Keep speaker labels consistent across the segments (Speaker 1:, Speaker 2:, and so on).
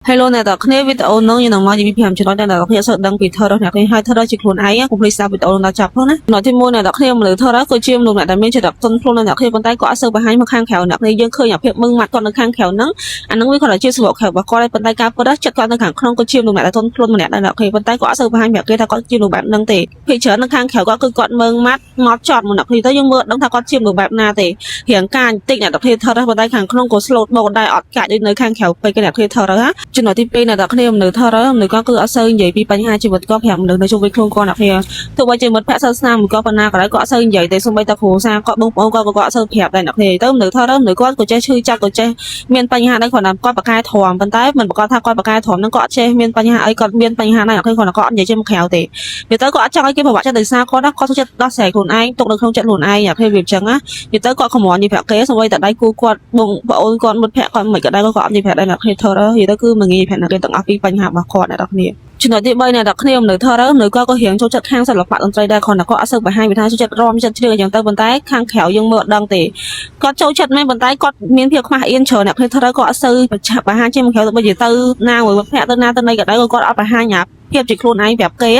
Speaker 1: Hello nè, tao khné video nông như nào mà chỉ phim chỉ nói đang là khi sợ đăng bị thơ đó nè, khi hai thơ đó chỉ khuôn ấy á, cũng lấy sao video nó chập hơn á. Nói thêm môi nè, tao khné mà thơ đó coi chim luôn nè, tại mình chỉ đọc tôn khuôn nè, khi con tay có sơ và hai mà khang khéo nè, khi dân khơi nhập hiện mưng mặt con nó khang khéo nắng, anh nắng với con là chia sẻ khéo và coi đây con tay cao có đất chặt con nó khang không có chim luôn nè, là tôn khuôn nè, đây là khi con tay có sơ và hai mẹ kia ta có chim luôn bạn nâng tỉ, khi chở nó khang khéo có cứ con mưng mắt ngót tròn một nè, khi tới dương mưa đóng ta có chim luôn bạn na tỉ, hiện ca tịnh nè, khi thơ đó con tay khang không có slot bầu đai ọt cả đến nơi khang khéoไปcái nè khi thơ đó á, chỉ nói tiếp nè, tao khné mà thơ đó người có cứ ở sơn vậy bịបញ្ហាជីវិតក៏ប្រាប់នៅchungវិញខ្លួនគាត់អ្នកគ្នាទោះបីជាមិត្តភក្តិសាសនាក៏ប៉ុណ្ណាក៏ដោយក៏អត់សូវនិយាយទេសូម្បីតែគ្រូសាក៏បងប្អូនក៏អត់សូវប្រាប់ដែរអ្នកគ្នាទៅនៅថតទៅនៅគាត់ក៏ចេះឈឺចាប់ក៏ចេះមានបញ្ហាដែរគាត់ថាគាត់បកកែធំប៉ុន្តែមិនប្រកាសថាគាត់បកកែធំហ្នឹងក៏អត់ចេះមានបញ្ហាអីគាត់មានបញ្ហាដែរអ្នកគ្នាគាត់ក៏អត់និយាយចេញមកក្រៅទេវាទៅក៏អត់ចង់ឲ្យគេប្រវត្តិចិត្តដោយសារគាត់គាត់ចូលចិត្តដោះស្រាយខ្លួនឯងទុកនៅក្នុងចិត្តខ្លួនឯងអ្នកគ្នាវាអញ្ចឹងណាវាទៅគាត់ខំរន់និយាយប្រាប់គេសូម្បីតែដៃគូគាត់បងប្អូនគាត់មិត្តភក្តិគាត់មិនក៏ដែរគាត់អត់និយាយប្រាប់ដែរអ្នកគ្នាថតទៅវាទៅគឺមិនងាយប្រាប់អ្នកគ្នាទាំងអស់ពីបញ្ហារបស់គាត់អ្នកគ្នាចំណុចទី3អ្នកគ្នានៅថតទៅនៅគាត់ក៏រៀងចូលចិត្តខាងសិល្បៈតន្ត្រីដែរគាត់អត់សូវបង្ហាញពីថាចូលចិត្តរំចិត្តជ្រឿអញ្ចឹងទៅប៉ុន្តែខាងក្រៅយើងមើលអត់ដឹងទេគាត់ចូលចិត្តមែនប៉ុន្តែគាត់មានភាពខ្មាស់អៀនច្រើនអ្នកគ្នាថតទៅក៏អត់សូវបង្ហាញចេញមកក្រៅទៅបើនិយាយទៅណាមួយមិត្តភក្តិទៅណាទៅណីក៏ដែរគាត់អត់បង្ហាញអាភាពជាខ្លួនឯងប្រាប់គេ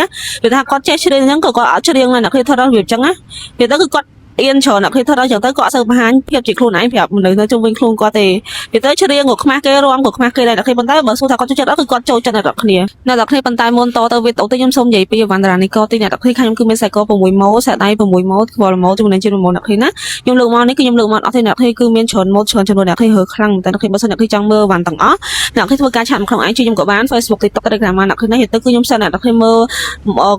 Speaker 1: វាថាគាត់ចេះច្រៀងអញ្ចឹងក៏គាត់អត់ច្រៀងដែរអ្នកគ្នាថតទៅវាអញ្ចឹងណាវាទៅគឺគាត់អៀនច្រើនអ្នកគ្នាថតទៅអញ្ចឹងទៅក៏អត់សូវបង្ហាញភាពជាខ្លួនឯងប្រាប់មនុស្សនៅជុំវិញខ្លួនគាត់ទេវាទៅច្រៀងក៏ខ្មាស់គេរំក៏ខ្មាស់គេដែរអ្នកគ្នាប៉ុន្តែបើសួរថាគាត់ចូលចិត្តអត់គឺគាត់ចូលចិត្តអ្នកគ្នាអ្នកគ្នាប៉ុន្តែមុនតទៅវីដេអូទៅខ្ញុំសូមនិយាយពីវណ្ណរានីកទីអ្នកគ្នាខ្ញុំគឺមានខ្សែក6ម៉ូតខ្សែដៃ6ម៉ូតខ្វល់ម៉ូតជាមួយនឹងជាម៉ូតអ្នកគ្នាណាខ្ញុំលើកមកនេះគឺខ្ញុំលើកមកអត់ទេអ្នកគ្នាគឺមានច្រើនម៉ូតច្រើនចំនួនអ្នកគ្នាហើខ្លាំងតែអ្នកគ្នាបើសិនអ្នកគ្នាចង់មើលវណ្ណទាំងអស់អ្នកគ្នាធ្វើការឆាតក្នុងឯងជួយខ្ញុំក៏បាន Facebook TikTok Telegram អ្នកគ្នាទៅគឺខ្ញុំសិនអ្នកគ្នាមើល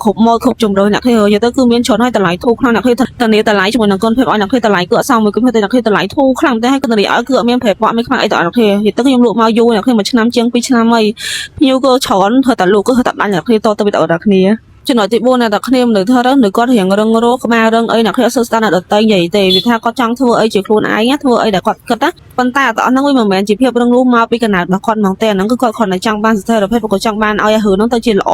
Speaker 1: គ្រប់ម៉ូតគ្រប់ជំរឿនអ្នកគ្នាទៅគឺមានច្រើនហើយតម្លៃធូរខ្លាំងអ្នកគ្នាតានីតម្លៃជាមួយនឹងគុណភាពឲ្យអ្នកគ្នាតម្លៃគឺអត់សមមួយគុណភាពតែអ្នកគ្នាតម្លៃធូរខ្លាំងតែហើយគុណរីឲ្យគឺអត់មានប្រែបកមានខ្វះអីដល់អ្នកគ្នាទៅខ្ញុំលក់មកយូរអ្នកគ្នាមួយឆ្នាំជាង2ឆ្នាំហើយភ្ញៀវក៏ច្រើនធ្វើតែលក់គឺធ្វើតែដាច់អ្នកគ្នាតទៅវីដេអូដល់គ្នាចំណុចទី4អ្នកគ្នានៅថតនៅគាត់រៀងរឹងរោក្បាលរឹងអីអ្នកគ្នាអត់សូវស្ដាប់អ្នកដទៃនិយាយទេវាថាគាត់ចង់ធ្វើអីជាខ្លួនឯងធ្វើអីដែលគាត់គិតណាប៉ុន្តែអត់ហ្នឹងវាមិនមែនជាភាពរឹងរូសមកពីកណ្ដាលរបស់គាត់ហ្មងទេអាហ្នឹងគឺគាត់គ្រាន់តែចង់បានស្ថិរភាពគាត់ចង់បានឲ្យរឿងហ្នឹងទៅជាល្អ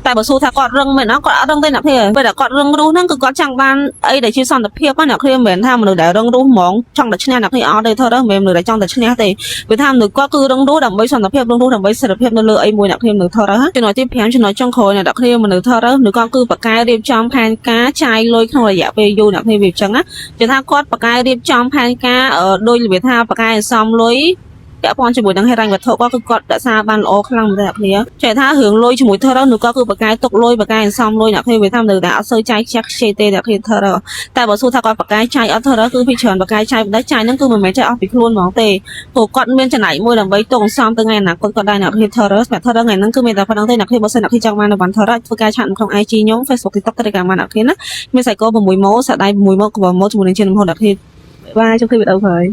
Speaker 1: តែបើសួរថាគាត់រឹងមែនអត់គាត់អត់រឹងទេអ្នកគ្នាពេលតែគាត់រឹងរូសហ្នឹងគឺគាត់ចង់បានអីដែលជាសន្តិភាពណាអ្នកគ្នាមិនមែនថាមនុស្សដែលរឹងរូសហ្មងចង់តែឈ្នះអ្នកគ្នាអត់ទេថតទៅមិនមែនមនុស្សដែលចង់តែឈ្នះទេវាថាមនុស្សគាត់គឺរឹងរូសដើម្បីសន្តិភាពរឹងរូសដើម្បីសេរីភាពនៅលើអីមួយអ្នកគ្នាមនុស្សថតទៅចំណុចទី5ចំណុចចុងក្រោយអ្នកគ្នាមនុស្សថតទៅមនុស្សគាត់គឺបកកែរៀបចំផែនការចាយលុយក្នុងរយៈពេលយូរអ្នកគ្នាវាអញ្ចឹងណាគឺថាគាត់បកកែរៀបចំផែនការដោយរបៀបថាបកកែសំលុយពាក់ព័ន្ធជាមួយនឹងហិរញ្ញវត្ថុគាត់គឺគាត់រក្សាបានល្អខ្លាំងមែនទេអ្នកគ្នាចេះថារឿងលុយជាមួយថតនោះក៏គឺបកកែទុកលុយបកកែសំលុយអ្នកគ្នាវាថានៅតែអត់សូវចាយខ្ជះខ្ជាយទេអ្នកគ្នាថតតែបើសួរថាគាត់បកកែចាយអត់ថតគឺពីច្រើនបកកែចាយប៉ុន្តែចាយហ្នឹងគឺមិនមែនចាយអស់ពីខ្លួនហ្មងទេព្រោះគាត់មានចំណាយមួយដើម្បីទុកសំទៅថ្ងៃអនាគតគាត់ដែរអ្នកគ្នាថតសម្រាប់ថតថ្ងៃហ្នឹងគឺមានតែប៉ុណ្្នឹងទេអ្នកគ្នាបើសិនអ្នកគ្នាចង់បាននៅបានថតធ្វើការឆាតក្នុង IG ខ្ញុំ Facebook TikTok Telegram អ្នកគ្នាណាមានខ្សែក6ម៉ូតខ្សែដៃ6ម៉ូតក្បម៉ូតជាមួយនឹងជាមហោអ្នកគ្នាបាយជម្រាបវីដេអូហើយ